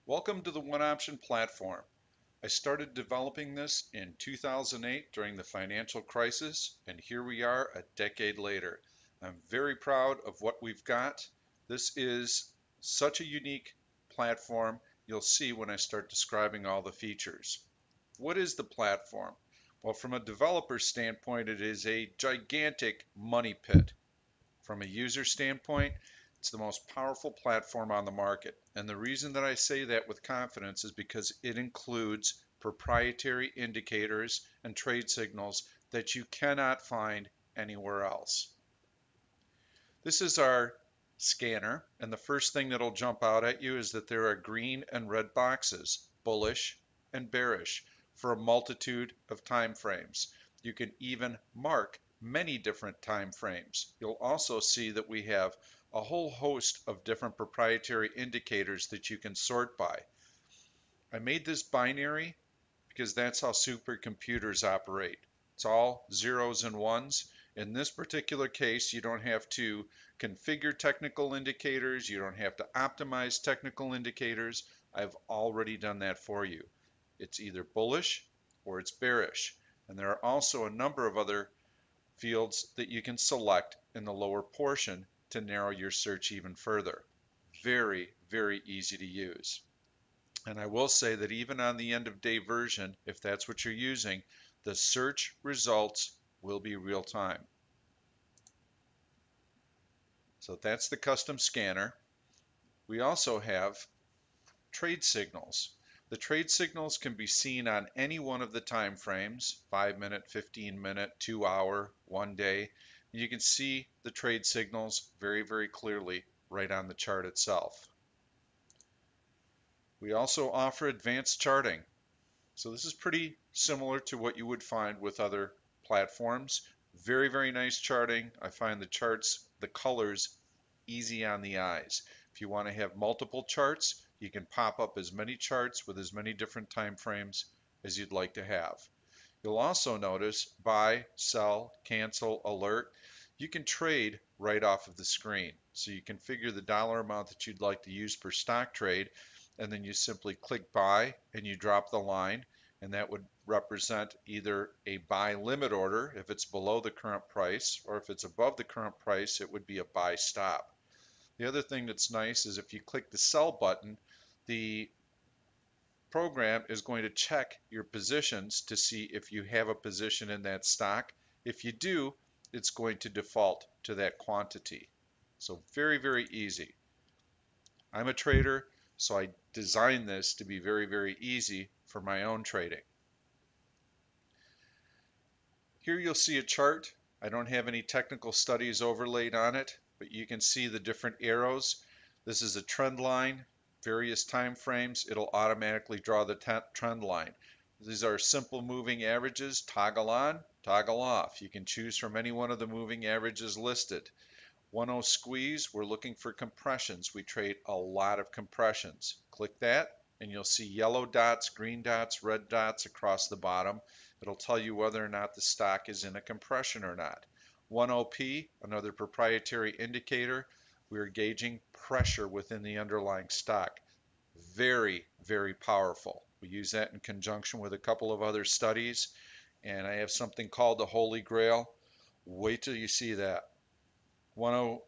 Welcome to the One Option platform. I started developing this in 2008 during the financial crisis, and here we are a decade later. I'm very proud of what we've got. This is such a unique platform. You'll see when I start describing all the features. What is the platform? Well, from a developer standpoint, it is a gigantic money pit. From a user standpoint, it's the most powerful platform on the market. And the reason that I say that with confidence is because it includes proprietary indicators and trade signals that you cannot find anywhere else. This is our scanner, and the first thing that'll jump out at you is that there are green and red boxes, bullish and bearish, for a multitude of time frames. You can even mark many different time frames. You'll also see that we have a whole host of different proprietary indicators that you can sort by. I made this binary because that's how supercomputers operate. It's all zeros and ones. In this particular case, you don't have to configure technical indicators. You don't have to optimize technical indicators. I've already done that for you. It's either bullish or it's bearish. And there are also a number of other fields that you can select in the lower portion to narrow your search even further. Very, very easy to use. And I will say that even on the end of day version, if that's what you're using, the search results will be real time. So that's the custom scanner. We also have trade signals. The trade signals can be seen on any one of the time frames, 5-minute, 15-minute, 2-hour, 1 day. You can see the trade signals very, very clearly right on the chart itself. We also offer advanced charting. So this is pretty similar to what you would find with other platforms. Very, very nice charting. I find the charts, the colors, easy on the eyes. If you want to have multiple charts, you can pop up as many charts with as many different time frames as you'd like to have. You'll also notice buy, sell, cancel, alert. You can trade right off of the screen. So you configure the dollar amount that you'd like to use per stock trade, and then you simply click buy and you drop the line, and that would represent either a buy limit order if it's below the current price, or if it's above the current price, it would be a buy stop. The other thing that's nice is if you click the sell button, the program is going to check your positions to see if you have a position in that stock. If you do, it's going to default to that quantity. So very, very easy. I'm a trader, so I designed this to be very, very easy for my own trading. Here you'll see a chart. I don't have any technical studies overlaid on it, but you can see the different arrows. This is a trend line, various time frames. It'll automatically draw the trend line. These are simple moving averages, toggle on, toggle off. You can choose from any one of the moving averages listed. 1-0 squeeze, we're looking for compressions. We trade a lot of compressions. Click that and you'll see yellow dots, green dots, red dots across the bottom. It'll tell you whether or not the stock is in a compression or not. 1OP, another proprietary indicator, we're gauging pressure within the underlying stock. Very, very powerful. We use that in conjunction with a couple of other studies, and I have something called the Holy Grail. Wait till you see that. 10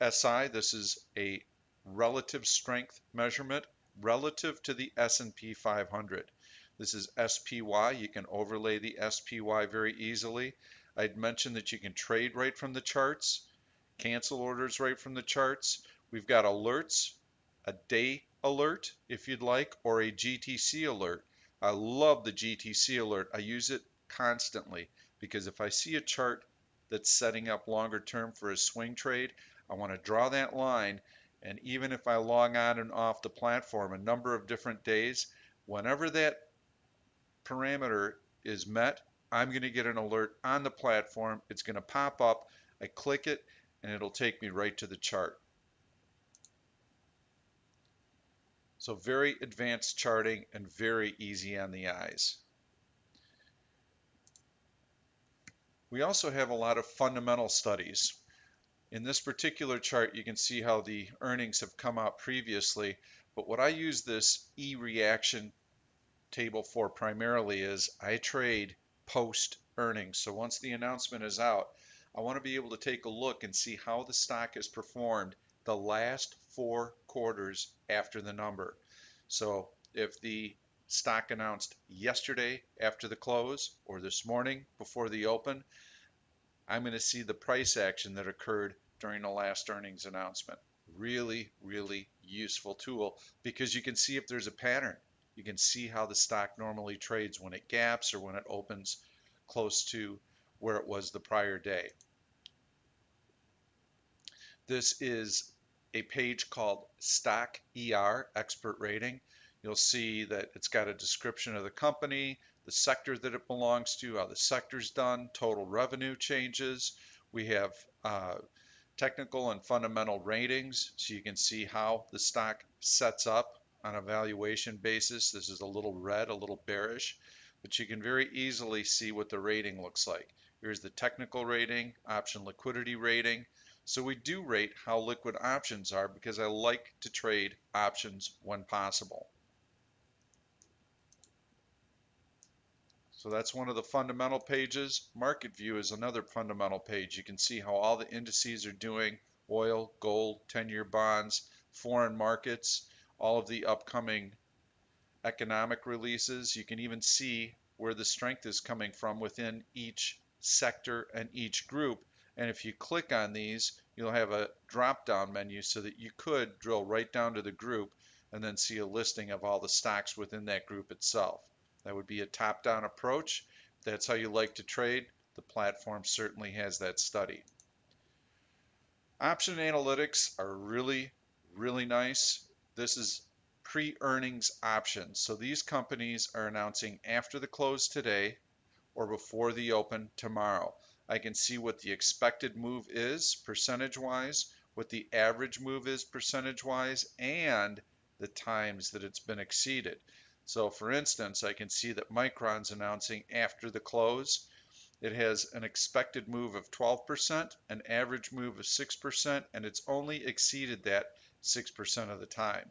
SI, this is a relative strength measurement relative to the S&P 500. This is SPY. You can overlay the SPY very easily. I'd mentioned that you can trade right from the charts, cancel orders right from the charts. We've got alerts, a day alert if you'd like, or a GTC alert. I love the GTC alert. I use it constantly because if I see a chart that's setting up longer term for a swing trade, I want to draw that line, and even if I log on and off the platform a number of different days, whenever that parameter is met, I'm going to get an alert on the platform. It's going to pop up. I click it and it'll take me right to the chart. So very advanced charting and very easy on the eyes. We also have a lot of fundamental studies. In this particular chart, you can see how the earnings have come out previously, but what I use this E-reaction table for primarily is I trade post earnings. So once the announcement is out, I want to be able to take a look and see how the stock has performed the last 4 quarters after the number. So if the stock announced yesterday after the close or this morning before the open, I'm going to see the price action that occurred during the last earnings announcement. Really, really useful tool because you can see if there's a pattern. You can see how the stock normally trades when it gaps or when it opens close to where it was the prior day. This is a page called Stock ER Expert Rating. You'll see that it's got a description of the company, the sector that it belongs to, how the sector's done, total revenue changes. We have technical and fundamental ratings, so you can see how the stock sets up on a valuation basis. This is a little red, a little bearish, but you can very easily see what the rating looks like. Here's the technical rating, option liquidity rating. So we do rate how liquid options are because I like to trade options when possible. So that's one of the fundamental pages. Market view is another fundamental page. You can see how all the indices are doing: oil, gold, 10-year bonds, foreign markets, all of the upcoming economic releases. You can even see where the strength is coming from within each sector and each group. And if you click on these, you'll have a drop-down menu so that you could drill right down to the group and then see a listing of all the stocks within that group itself. That would be a top-down approach. If that's how you like to trade, the platform certainly has that study. Option analytics are really, really nice. This is pre-earnings options. So these companies are announcing after the close today or before the open tomorrow. I can see what the expected move is percentage-wise, what the average move is percentage-wise, and the times that it's been exceeded. So for instance, I can see that Micron's announcing after the close. It has an expected move of 12%, an average move of 6%, and it's only exceeded that 6% of the time.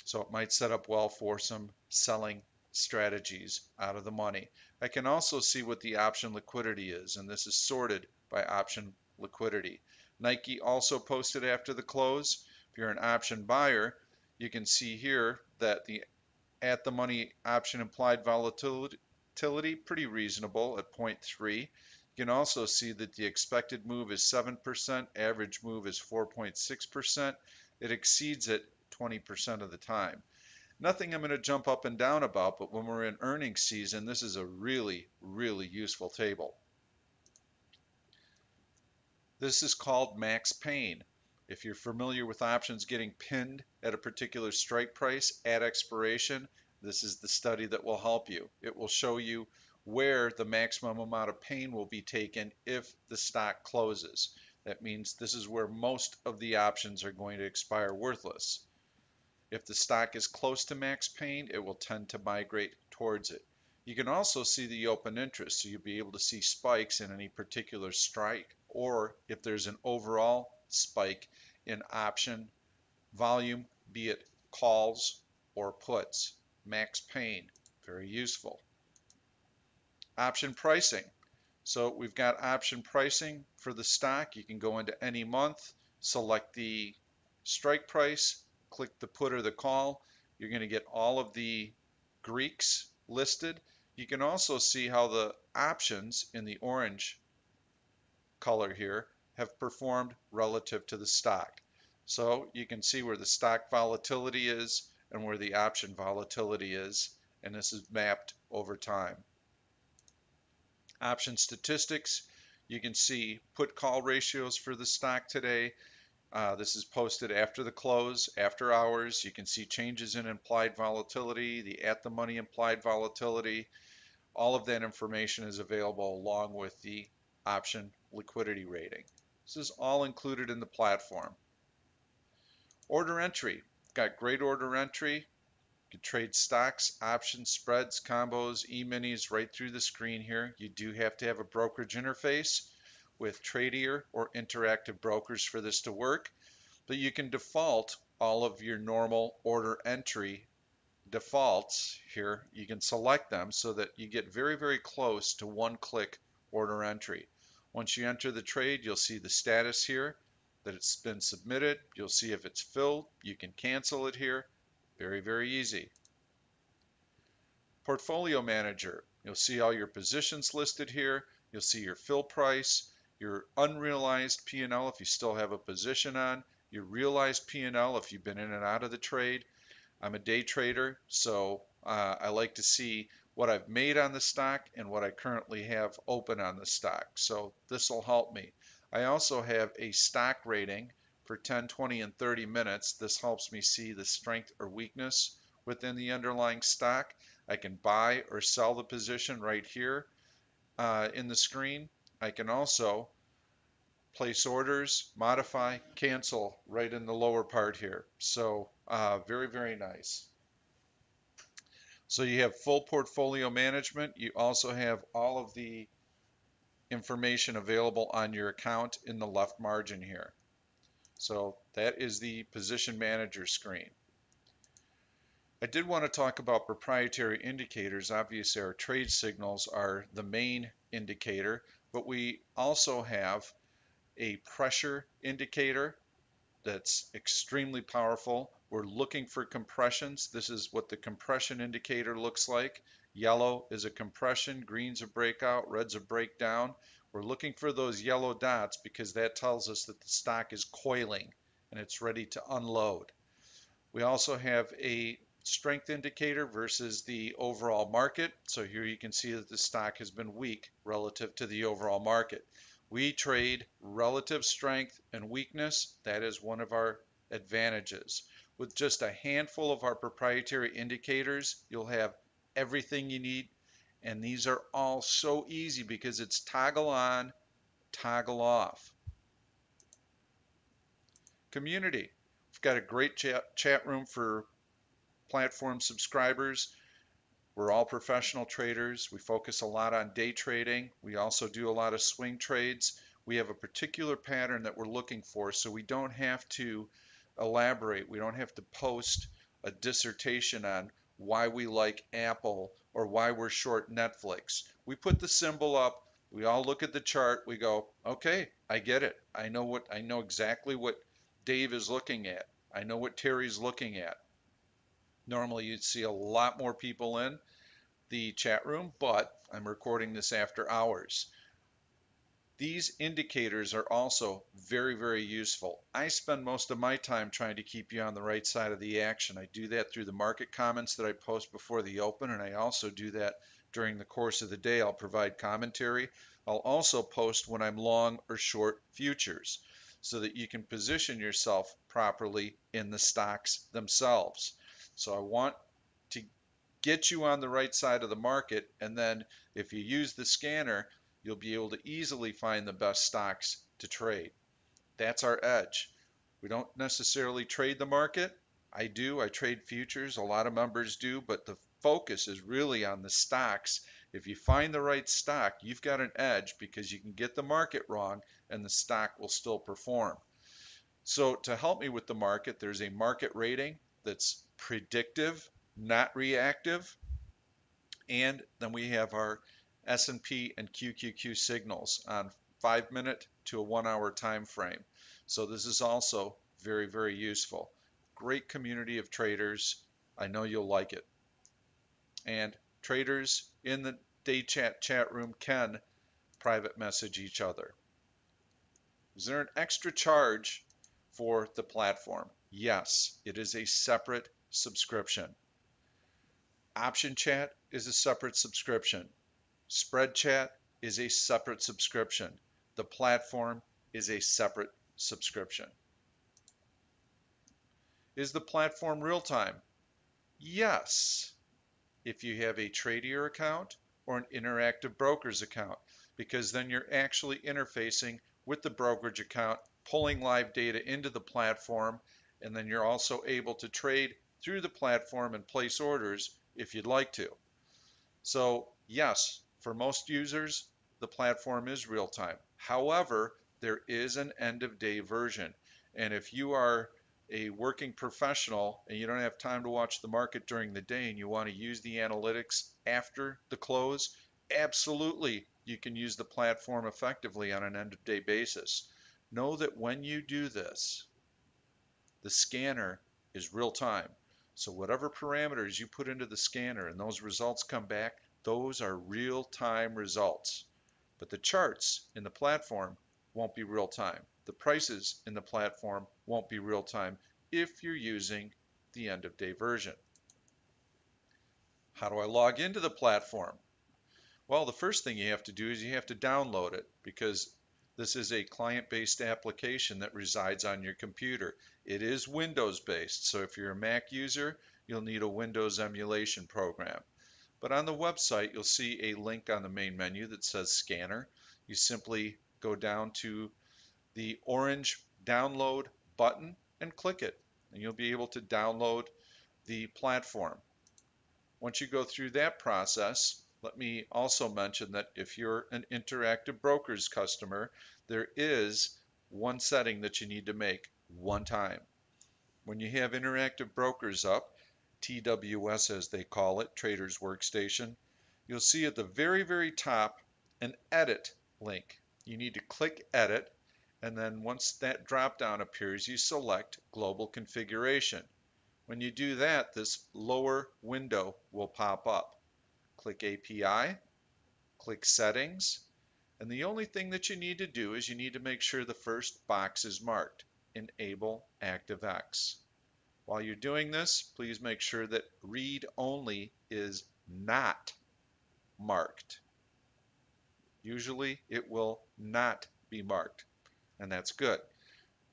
So it might set up well for some selling strategies out of the money. I can also see what the option liquidity is, and this is sorted by option liquidity. Nike also posted after the close. If you're an option buyer, you can see here that the at the money option implied volatility pretty reasonable at 0.3. You can also see that the expected move is 7%, average move is 4.6%. It exceeds it 20% of the time. Nothing I'm going to jump up and down about, but when we're in earnings season, this is a really, really useful table. This is called max pain. If you're familiar with options getting pinned at a particular strike price at expiration, this is the study that will help you. It will show you where the maximum amount of pain will be taken if the stock closes. That means this is where most of the options are going to expire worthless. If the stock is close to max pain, it will tend to migrate towards it. You can also see the open interest, so you'll be able to see spikes in any particular strike, or if there's an overall spike in option volume, be it calls or puts. Max pain, very useful. Option pricing. So we've got option pricing for the stock. You can go into any month, select the strike price, click the put or the call. You're going to get all of the Greeks listed. You can also see how the options in the orange color here have performed relative to the stock. So you can see where the stock volatility is and where the option volatility is, and this is mapped over time. Option statistics, you can see put call ratios for the stock today. This is posted after the close, after hours. You can see changes in implied volatility, the at the money implied volatility. All of that information is available along with the option liquidity rating. This is all included in the platform. Order entry. Got great order entry. You can trade stocks, options, spreads, combos, E-minis right through the screen here. You do have to have a brokerage interface. with Tradier or Interactive Brokers for this to work, but you can default all of your normal order entry defaults here. You can select them so that you get very, very close to one-click order entry. Once you enter the trade, you'll see the status here, that it's been submitted. You'll see if it's filled. You can cancel it here. Very, very easy. Portfolio Manager. You'll see all your positions listed here. You'll see your fill price, your unrealized P&L if you still have a position on, your realized P&L if you've been in and out of the trade. I'm a day trader, so I like to see what I've made on the stock and what I currently have open on the stock. So this will help me. I also have a stock rating for 10, 20, and 30 minutes. This helps me see the strength or weakness within the underlying stock. I can buy or sell the position right here in the screen. I can also place orders, modify, cancel right in the lower part here. So very, very nice. So you have full portfolio management. You also have all of the information available on your account in the left margin here. So that is the position manager screen. I did want to talk about proprietary indicators. Obviously, our trade signals are the main indicator, but we also have a pressure indicator that's extremely powerful. We're looking for compressions. This is what the compression indicator looks like. Yellow is a compression, green's a breakout, red's a breakdown. We're looking for those yellow dots because that tells us that the stock is coiling and it's ready to unload. We also have a strength indicator versus the overall market. So here you can see that the stock has been weak relative to the overall market. We trade relative strength and weakness. That is one of our advantages. With just a handful of our proprietary indicators, you'll have everything you need. And these are all so easy because it's toggle on, toggle off. Community. We've got a great chat room for platform subscribers. We're all professional traders. We focus a lot on day trading. We also do a lot of swing trades. We have a particular pattern that we're looking for, so we don't have to elaborate. We don't have to post a dissertation on why we like Apple or why we're short Netflix. We put the symbol up. We all look at the chart. We go, okay, I get it. I know exactly what Dave is looking at. I know what Terry's looking at. Normally you'd see a lot more people in the chat room, but I'm recording this after hours. These indicators are also very, very useful. I spend most of my time trying to keep you on the right side of the action. I do that through the market comments that I post before the open, and I also do that during the course of the day. I'll provide commentary. I'll also post when I'm long or short futures so that you can position yourself properly in the stocks themselves. So I want to get you on the right side of the market, and then if you use the scanner, you'll be able to easily find the best stocks to trade. That's our edge. We don't necessarily trade the market. I do. I trade futures. A lot of members do, but the focus is really on the stocks. If you find the right stock, you've got an edge because you can get the market wrong and the stock will still perform. So to help me with the market, there's a market rating that's predictive, not reactive. And then we have our S&P and QQQ signals on 5-minute to a 1-hour time frame. So this is also very, very useful. Great community of traders. I know you'll like it. And traders in the day chat room can private message each other. Is there an extra charge for the platform? Yes, it is a separate subscription. Option chat is a separate subscription. Spread chat is a separate subscription. The platform is a separate subscription. Is the platform real time? Yes, if you have a Tradier account or an Interactive Brokers account, because then you're actually interfacing with the brokerage account, pulling live data into the platform, and then you're also able to trade through the platform and place orders if you'd like to. So yes, for most users, the platform is real time. However, there is an end of day version. And if you are a working professional and you don't have time to watch the market during the day and you want to use the analytics after the close, absolutely you can use the platform effectively on an end of day basis. Know that when you do this, the scanner is real time. So whatever parameters you put into the scanner and those results come back, those are real time results. But the charts in the platform won't be real time. The prices in the platform won't be real time if you're using the end of day version. How do I log into the platform? Well, the first thing you have to do is you have to download it because this is a client-based application that resides on your computer. It is Windows-based, so if you're a Mac user, you'll need a Windows emulation program. But on the website, you'll see a link on the main menu that says Scanner. You simply go down to the orange download button and click it, and you'll be able to download the platform. Once you go through that process, let me also mention that if you're an Interactive Brokers customer, there is one setting that you need to make one time. When you have Interactive Brokers up, TWS as they call it, Traders Workstation, you'll see at the very, very top an edit link. You need to click edit, and then once that drop down appears, you select Global Configuration. When you do that, this lower window will pop up. Click API, click Settings, and the only thing that you need to do is you need to make sure the first box is marked, Enable ActiveX. While you're doing this, please make sure that Read Only is not marked. Usually it will not be marked, and that's good.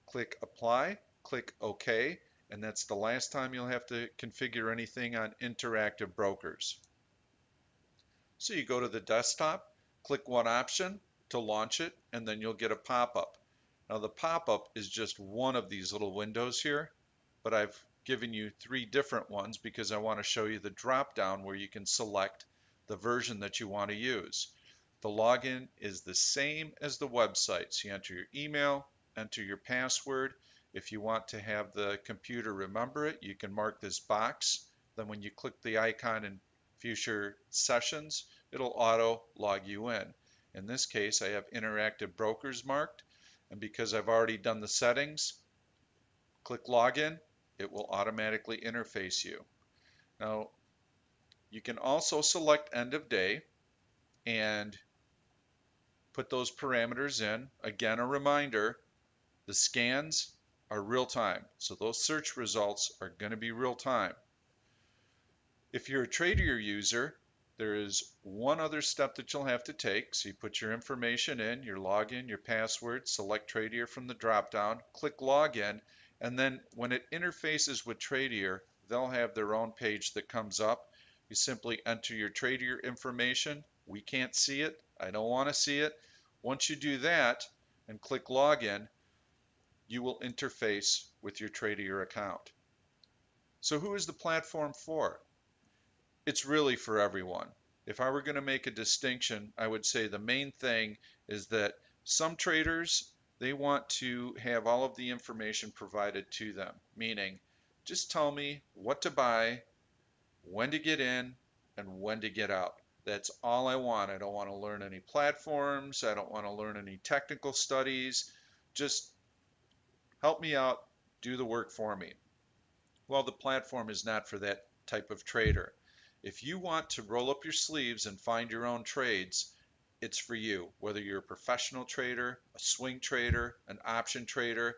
Click Apply, click OK, and that's the last time you'll have to configure anything on Interactive Brokers. So you go to the desktop, click one option to launch it, and then you'll get a pop-up. Now the pop-up is just one of these little windows here, but I've given you three different ones because I want to show you the drop-down where you can select the version that you want to use. The login is the same as the website. So you enter your email, enter your password. If you want to have the computer remember it, you can mark this box. Then when you click the icon in future sessions, it'll auto log you in. In this case, I have Interactive Brokers marked, and because I've already done the settings, click Login, it will automatically interface you. Now, you can also select end of day and put those parameters in. Again, a reminder, the scans are real time, so those search results are going to be real time. If you're a Tradier user, there is one other step that you'll have to take. So you put your information in, your login, your password, select Tradier from the drop-down, click Login, and then when it interfaces with Tradier, they'll have their own page that comes up. You simply enter your Tradier information. We can't see it. I don't want to see it. Once you do that and click Login, you will interface with your Tradier account. So who is the platform for? It's really for everyone. If I were going to make a distinction, I would say the main thing is that some traders, they want to have all of the information provided to them, meaning just tell me what to buy, when to get in, and when to get out. That's all I want. I don't want to learn any platforms. I don't want to learn any technical studies. Just help me out, do the work for me. Well, the platform is not for that type of trader. If you want to roll up your sleeves and find your own trades, it's for you. Whether you're a professional trader, a swing trader, an option trader,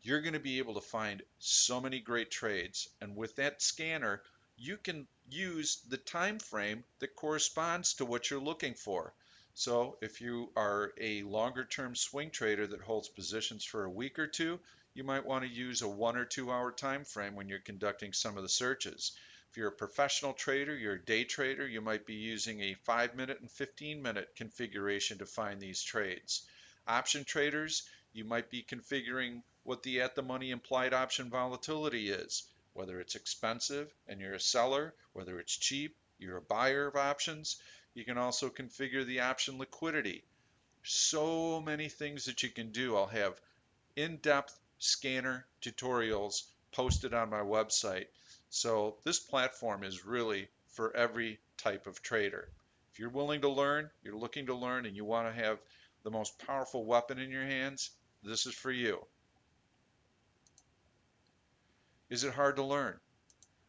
you're going to be able to find so many great trades. And with that scanner, you can use the time frame that corresponds to what you're looking for. So if you are a longer term swing trader that holds positions for a week or two, you might want to use a 1 or 2 hour time frame when you're conducting some of the searches. If you're a professional trader, you're a day trader, you might be using a 5-minute and 15-minute configuration to find these trades. Option traders, you might be configuring what the at-the-money implied option volatility is, whether it's expensive and you're a seller, whether it's cheap, you're a buyer of options. You can also configure the option liquidity. So many things that you can do. I'll have in-depth scanner tutorials posted on my website. So this platform is really for every type of trader. If you're willing to learn, you're looking to learn, and you want to have the most powerful weapon in your hands, this is for you. Is it hard to learn?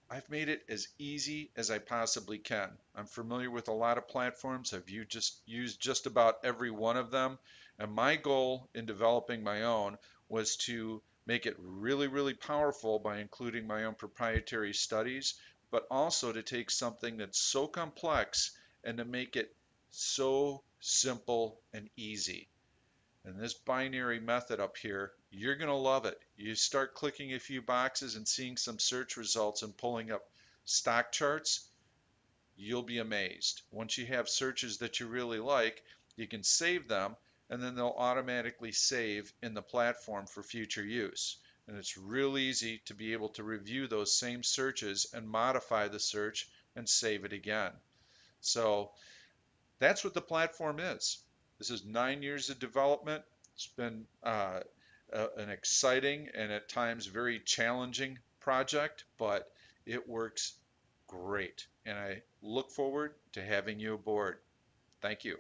I've made it as easy as I possibly can. I'm familiar with a lot of platforms. I've used just about every one of them. And my goal in developing my own was to make it really, really powerful by including my own proprietary studies, but also to take something that's so complex and to make it so simple and easy. And this binary method up here, you're going to love it. You start clicking a few boxes and seeing some search results and pulling up stock charts, you'll be amazed. Once you have searches that you really like, you can save them and then they'll automatically save in the platform for future use. And it's real easy to be able to review those same searches and modify the search and save it again. So that's what the platform is. This is 9 years of development. It's been an exciting and at times very challenging project, but it works great. And I look forward to having you aboard. Thank you.